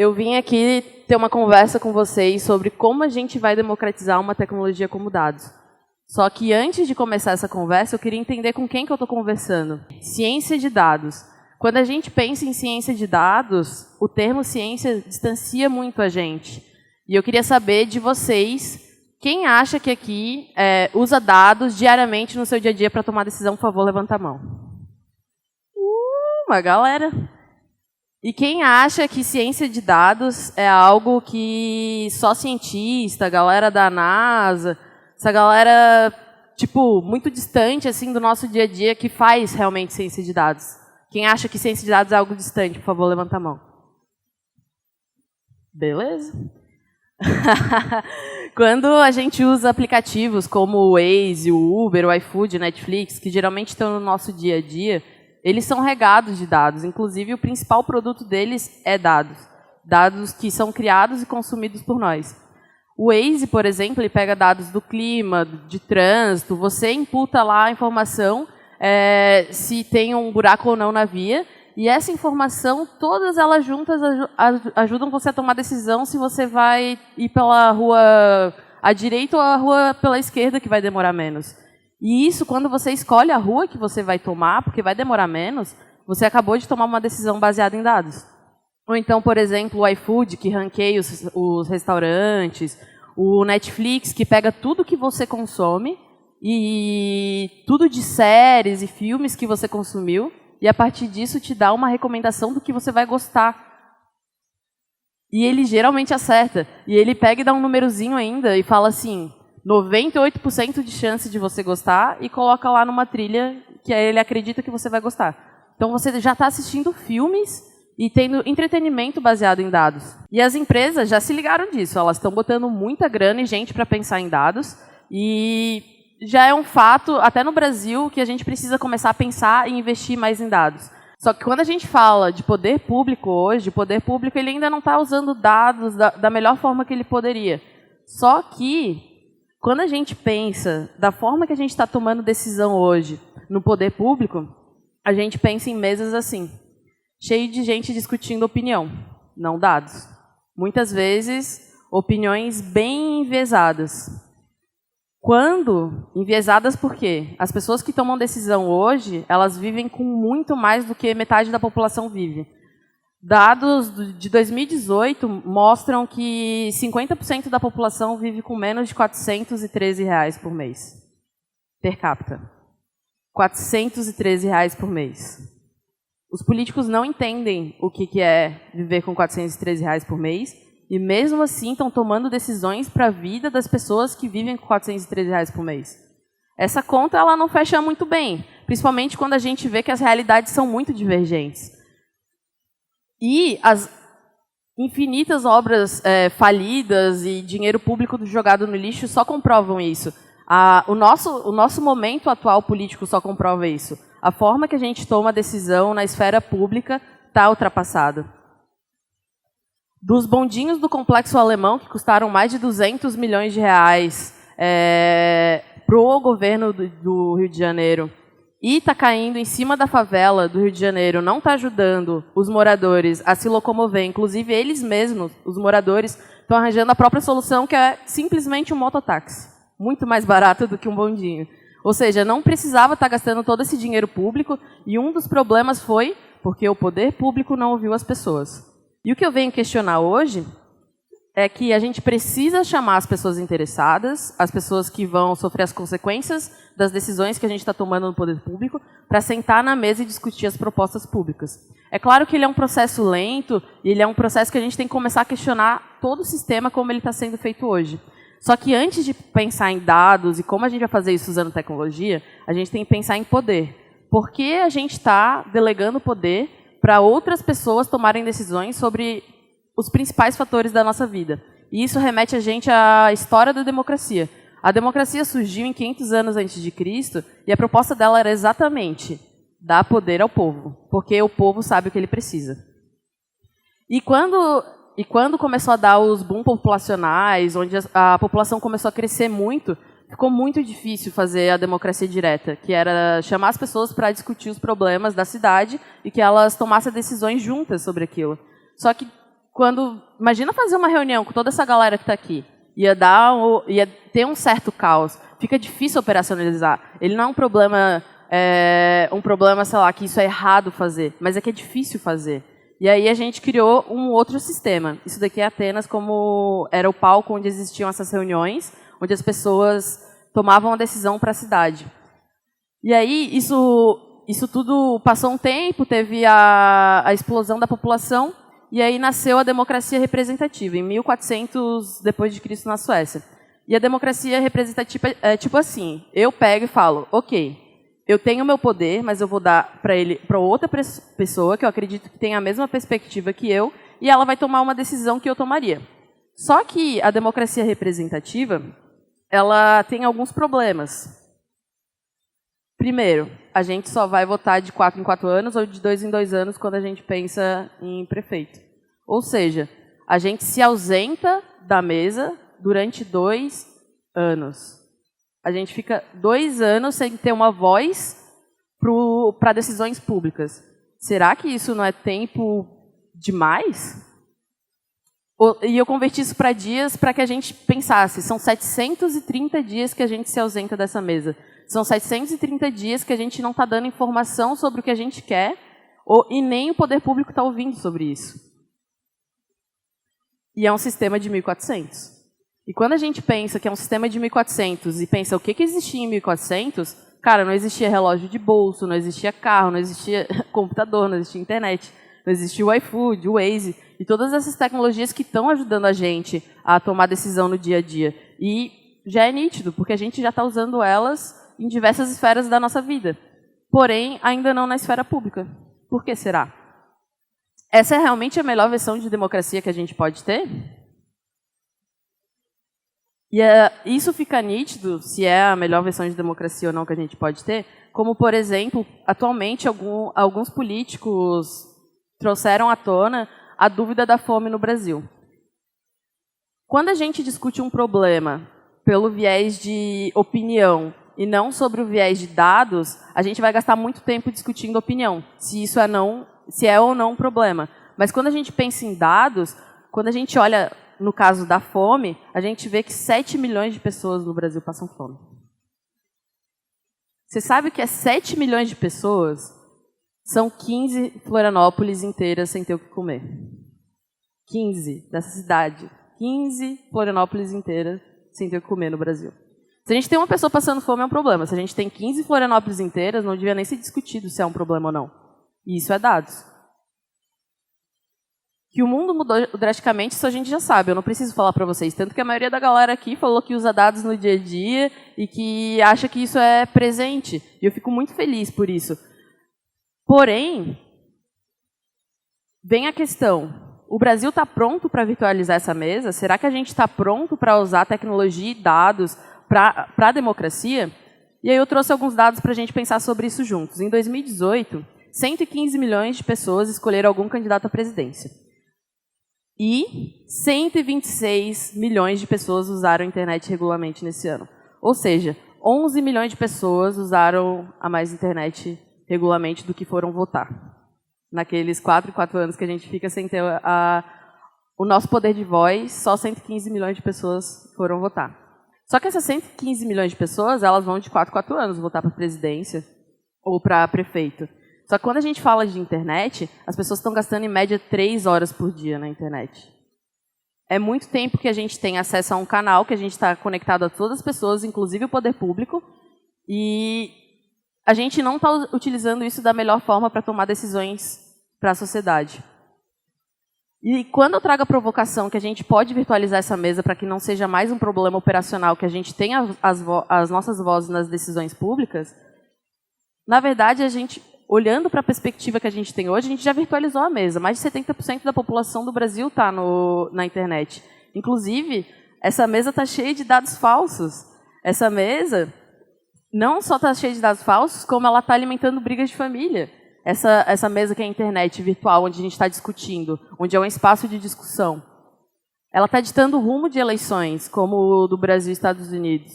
eu vim aqui ter uma conversa com vocês sobre como a gente vai democratizar uma tecnologia como dados. Só que antes de começar essa conversa, eu queria entender com quem que eu estou conversando. Ciência de dados. Quando a gente pensa em ciência de dados, o termo ciência distancia muito a gente. E eu queria saber de vocês, quem acha que aqui usa dados diariamente no seu dia a dia para tomar decisão, por favor, levanta a mão. Uma galera. E quem acha que ciência de dados é algo que só cientista, galera da NASA, essa galera, tipo, muito distante assim do nosso dia a dia que faz realmente ciência de dados? Quem acha que ciência de dados é algo distante, por favor, levanta a mão. Beleza? Quando a gente usa aplicativos como o Waze, o Uber, o iFood, o Netflix, que geralmente estão no nosso dia a dia, eles são regados de dados. Inclusive, o principal produto deles é dados. Dados que são criados e consumidos por nós. O Waze, por exemplo, ele pega dados do clima, de trânsito, você imputa lá a informação se tem um buraco ou não na via, e essa informação, todas elas juntas ajudam você a tomar decisão se você vai ir pela rua à direita ou a rua pela esquerda, que vai demorar menos. E isso, quando você escolhe a rua que você vai tomar, porque vai demorar menos, você acabou de tomar uma decisão baseada em dados. Ou então, por exemplo, o iFood, que ranqueia os restaurantes, o Netflix, que pega tudo que você consome, e tudo de séries e filmes que você consumiu, e a partir disso te dá uma recomendação do que você vai gostar. E ele geralmente acerta. E ele pega e dá um númerozinho ainda e fala assim, 98% de chance de você gostar, e coloca lá numa trilha que ele acredita que você vai gostar. Então você já está assistindo filmes e tendo entretenimento baseado em dados. E as empresas já se ligaram disso, elas estão botando muita grana e gente para pensar em dados, e já é um fato, até no Brasil, que a gente precisa começar a pensar e investir mais em dados. Só que quando a gente fala de poder público hoje, o poder público ele ainda não está usando dados da melhor forma que ele poderia. Só que quando a gente pensa da forma que a gente está tomando decisão hoje no poder público, a gente pensa em mesas assim, cheio de gente discutindo opinião, não dados. Muitas vezes, opiniões bem enviesadas. Quando enviesadas por quê? As pessoas que tomam decisão hoje, elas vivem com muito mais do que metade da população vive. Dados de 2018 mostram que 50% da população vive com menos de R$413 por mês. Per capita. R$413 por mês. Os políticos não entendem o que é viver com R$413 por mês, e mesmo assim estão tomando decisões para a vida das pessoas que vivem com R$413 por mês. Essa conta ela não fecha muito bem, principalmente quando a gente vê que as realidades são muito divergentes. E as infinitas obras falidas e dinheiro público jogado no lixo só comprovam isso. O nosso momento atual político só comprova isso. A forma que a gente toma decisão na esfera pública está ultrapassada. Dos bondinhos do Complexo Alemão, que custaram mais de R$200 milhões para o governo do Rio de Janeiro, e está caindo em cima da favela do Rio de Janeiro, não está ajudando os moradores a se locomover, inclusive eles mesmos, os moradores, estão arranjando a própria solução, que é simplesmente um mototáxi, muito mais barato do que um bondinho. Ou seja, não precisava estar gastando todo esse dinheiro público, e um dos problemas foi porque o poder público não ouviu as pessoas. E o que eu venho questionar hoje é que a gente precisa chamar as pessoas interessadas, as pessoas que vão sofrer as consequências das decisões que a gente está tomando no poder público, para sentar na mesa e discutir as propostas públicas. É claro que ele é um processo lento, e ele é um processo que a gente tem que começar a questionar todo o sistema como ele está sendo feito hoje. Só que antes de pensar em dados e como a gente vai fazer isso usando tecnologia, a gente tem que pensar em poder. Por que a gente está delegando poder para outras pessoas tomarem decisões sobre os principais fatores da nossa vida? E isso remete a gente à história da democracia. A democracia surgiu em 500 anos antes de Cristo, e a proposta dela era exatamente dar poder ao povo, porque o povo sabe o que ele precisa. E quando começou a dar os boom populacionais, onde a população começou a crescer muito, ficou muito difícil fazer a democracia direta, que era chamar as pessoas para discutir os problemas da cidade e que elas tomassem decisões juntas sobre aquilo. Só que Imagina fazer uma reunião com toda essa galera que está aqui. Ia ter um certo caos. Fica difícil operacionalizar. Ele não é um problema, sei lá, que isso é errado fazer, mas é que é difícil fazer. E aí a gente criou um outro sistema. Isso daqui é Atenas, como era o palco onde existiam essas reuniões, onde as pessoas tomavam a decisão para a cidade. E aí isso tudo passou um tempo, teve a explosão da população, e aí nasceu a democracia representativa, em 1400 depois de Cristo na Suécia. E a democracia representativa é tipo assim, eu pego e falo, ok, eu tenho meu poder, mas eu vou dar para outra pessoa que eu acredito que tem a mesma perspectiva que eu, e ela vai tomar uma decisão que eu tomaria. Só que a democracia representativa, ela tem alguns problemas. Primeiro, a gente só vai votar de 4 em 4 anos ou de 2 em 2 anos quando a gente pensa em prefeito. Ou seja, a gente se ausenta da mesa durante 2 anos. A gente fica 2 anos sem ter uma voz para decisões públicas. Será que isso não é tempo demais? E eu converti isso para dias para que a gente pensasse. São 730 dias que a gente se ausenta dessa mesa. São 730 dias que a gente não está dando informação sobre o que a gente quer e nem o poder público está ouvindo sobre isso. E é um sistema de 1400. E quando a gente pensa que é um sistema de 1400 e pensa o que existia em 1400, cara, não existia relógio de bolso, não existia carro, não existia computador, não existia internet, não existia o iFood, o Waze e todas essas tecnologias que estão ajudando a gente a tomar decisão no dia a dia. E já é nítido, porque a gente já está usando elas em diversas esferas da nossa vida. Porém, ainda não na esfera pública. Por que será? Essa é realmente a melhor versão de democracia que a gente pode ter? E isso fica nítido, se é a melhor versão de democracia ou não que a gente pode ter, como, por exemplo, atualmente alguns políticos trouxeram à tona a dúvida da fome no Brasil. Quando a gente discute um problema pelo viés de opinião e não sobre o viés de dados, a gente vai gastar muito tempo discutindo opinião, se é ou não um problema. Mas quando a gente pensa em dados, quando a gente olha no caso da fome, a gente vê que 7 milhões de pessoas no Brasil passam fome. Você sabe o que é 7 milhões de pessoas? São 15 Florianópolis inteiras sem ter o que comer. 15 dessa cidade. 15 Florianópolis inteiras sem ter o que comer no Brasil. Se a gente tem uma pessoa passando fome, é um problema. Se a gente tem 15 Florianópolis inteiras, não devia nem ser discutido se é um problema ou não. E isso é dados. Que o mundo mudou drasticamente, isso a gente já sabe, eu não preciso falar para vocês. Tanto que a maioria da galera aqui falou que usa dados no dia a dia e que acha que isso é presente. E eu fico muito feliz por isso. Porém, vem a questão, o Brasil está pronto para virtualizar essa mesa? Será que a gente está pronto para usar tecnologia e dados para a democracia? E aí eu trouxe alguns dados para a gente pensar sobre isso juntos. Em 2018, 115 milhões de pessoas escolheram algum candidato à presidência. E 126 milhões de pessoas usaram a internet regularmente nesse ano. Ou seja, 11 milhões de pessoas usaram a mais internet regularmente do que foram votar. Naqueles 4 anos que a gente fica sem ter o nosso poder de voz, só 115 milhões de pessoas foram votar. Só que essas 115 milhões de pessoas, elas vão de 4 anos votar para presidência ou para prefeito. Só que quando a gente fala de internet, as pessoas estão gastando em média 3 horas por dia na internet. É muito tempo que a gente tem acesso a um canal, que a gente está conectado a todas as pessoas, inclusive o poder público, e a gente não está utilizando isso da melhor forma para tomar decisões para a sociedade. E quando eu trago a provocação que a gente pode virtualizar essa mesa para que não seja mais um problema operacional, que a gente tenha as nossas vozes nas decisões públicas, na verdade, a gente, olhando para a perspectiva que a gente tem hoje, a gente já virtualizou a mesa. Mais de 70% da população do Brasil está na internet. Inclusive, essa mesa está cheia de dados falsos. Essa mesa não só está cheia de dados falsos, como ela está alimentando brigas de família. Essa mesa que é a internet virtual, onde a gente está discutindo, onde é um espaço de discussão, ela está ditando o rumo de eleições, como o do Brasil e Estados Unidos.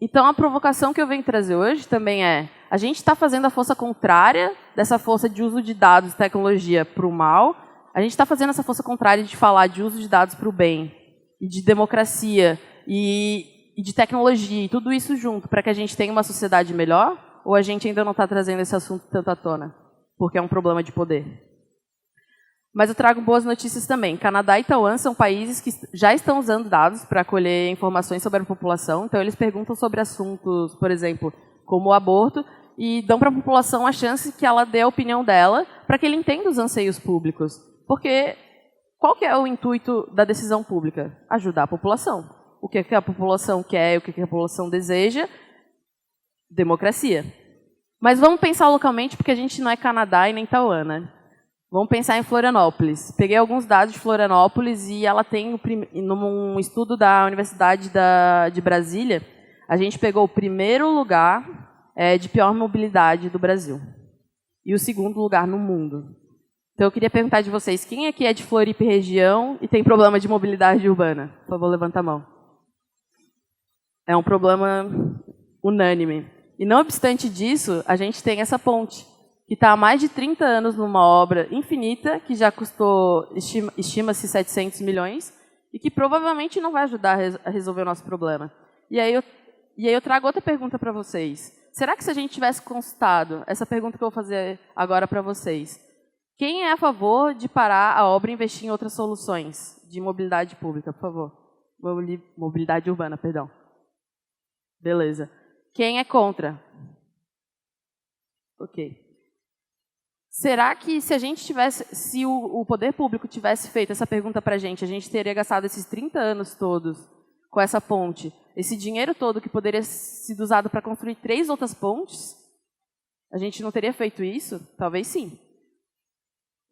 Então, a provocação que eu venho trazer hoje também é, a gente está fazendo a força contrária dessa força de uso de dados e tecnologia para o mal, A gente está fazendo essa força contrária de falar de uso de dados para o bem, e de democracia, e de tecnologia, e tudo isso junto, para que a gente tenha uma sociedade melhor? Ou a gente ainda não está trazendo esse assunto tanto à tona? Porque é um problema de poder. Mas eu trago boas notícias também. Canadá e Taiwan são países que já estão usando dados para colher informações sobre a população. Então, eles perguntam sobre assuntos, por exemplo, como o aborto, e dão para a população a chance que ela dê a opinião dela para que ele entenda os anseios públicos. Porque qual que é o intuito da decisão pública? Ajudar a população. O que a população quer, o que a população deseja? Democracia. Mas vamos pensar localmente, porque a gente não é Canadá e nem Taiwan, né? Vamos pensar em Florianópolis. Peguei alguns dados de Florianópolis e ela tem, num estudo da Universidade de Brasília, a gente pegou o primeiro lugar de pior mobilidade do Brasil. E o segundo lugar no mundo. Então, eu queria perguntar de vocês, quem aqui é de Floripa e região e tem problema de mobilidade urbana? Por favor, levanta a mão. É um problema unânime. E não obstante disso, a gente tem essa ponte, que está há mais de 30 anos numa obra infinita, que já custou, estima-se 700 milhões, e que provavelmente não vai ajudar a resolver o nosso problema. E aí eu trago outra pergunta para vocês. Será que se a gente tivesse consultado, essa pergunta que eu vou fazer agora para vocês, quem é a favor de parar a obra e investir em outras soluções de mobilidade pública, por favor? Mobilidade urbana, perdão. Beleza. Quem é contra? Ok. Será que se o poder público tivesse feito essa pergunta para a gente teria gastado esses 30 anos todos com essa ponte, esse dinheiro todo que poderia ser usado para construir 3 outras pontes? A gente não teria feito isso? Talvez sim.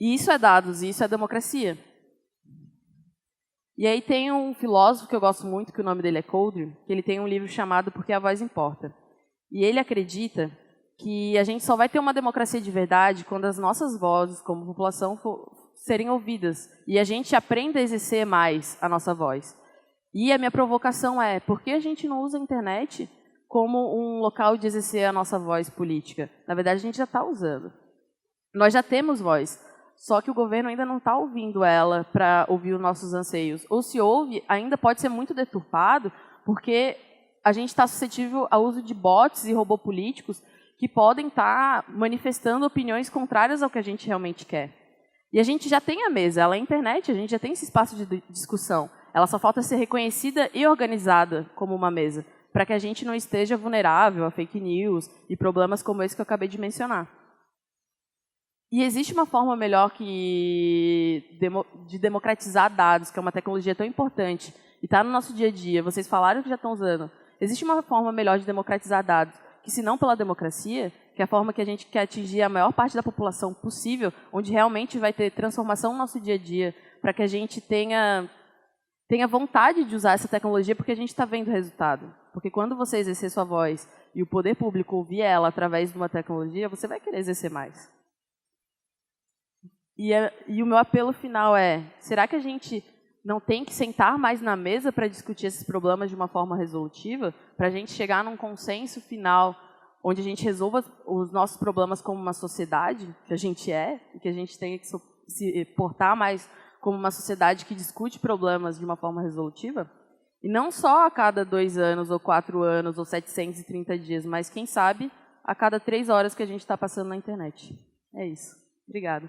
E isso é dados, e isso é democracia. E aí tem um filósofo que eu gosto muito, que o nome dele é Coldre, que ele tem um livro chamado Porque a Voz Importa. E ele acredita que a gente só vai ter uma democracia de verdade quando as nossas vozes, como população, serem ouvidas. E a gente aprenda a exercer mais a nossa voz. E a minha provocação é, por que a gente não usa a internet como um local de exercer a nossa voz política? Na verdade, a gente já está usando. Nós já temos voz. Só que o governo ainda não está ouvindo ela para ouvir os nossos anseios. Ou se ouve, ainda pode ser muito deturpado, porque a gente está suscetível ao uso de bots e robôs políticos que podem estar manifestando opiniões contrárias ao que a gente realmente quer. E a gente já tem a mesa, ela é a internet, a gente já tem esse espaço de discussão. Ela só falta ser reconhecida e organizada como uma mesa, para que a gente não esteja vulnerável a fake news e problemas como esse que eu acabei de mencionar. E existe uma forma melhor de democratizar dados, que é uma tecnologia tão importante, e está no nosso dia a dia, vocês falaram que já estão usando. Existe uma forma melhor de democratizar dados, que se não pela democracia, que é a forma que a gente quer atingir a maior parte da população possível, onde realmente vai ter transformação no nosso dia a dia, para que a gente tenha vontade de usar essa tecnologia, porque a gente está vendo o resultado. Porque quando você exercer sua voz e o poder público ouvir ela através de uma tecnologia, você vai querer exercer mais. E o meu apelo final é, será que a gente não tem que sentar mais na mesa para discutir esses problemas de uma forma resolutiva, para a gente chegar num consenso final, onde a gente resolva os nossos problemas como uma sociedade, que a gente é, e que a gente tenha que se portar mais como uma sociedade que discute problemas de uma forma resolutiva? E não só a cada 2 anos, ou 4 anos, ou 730 dias, mas, quem sabe, a cada 3 horas que a gente está passando na internet. É isso. Obrigada.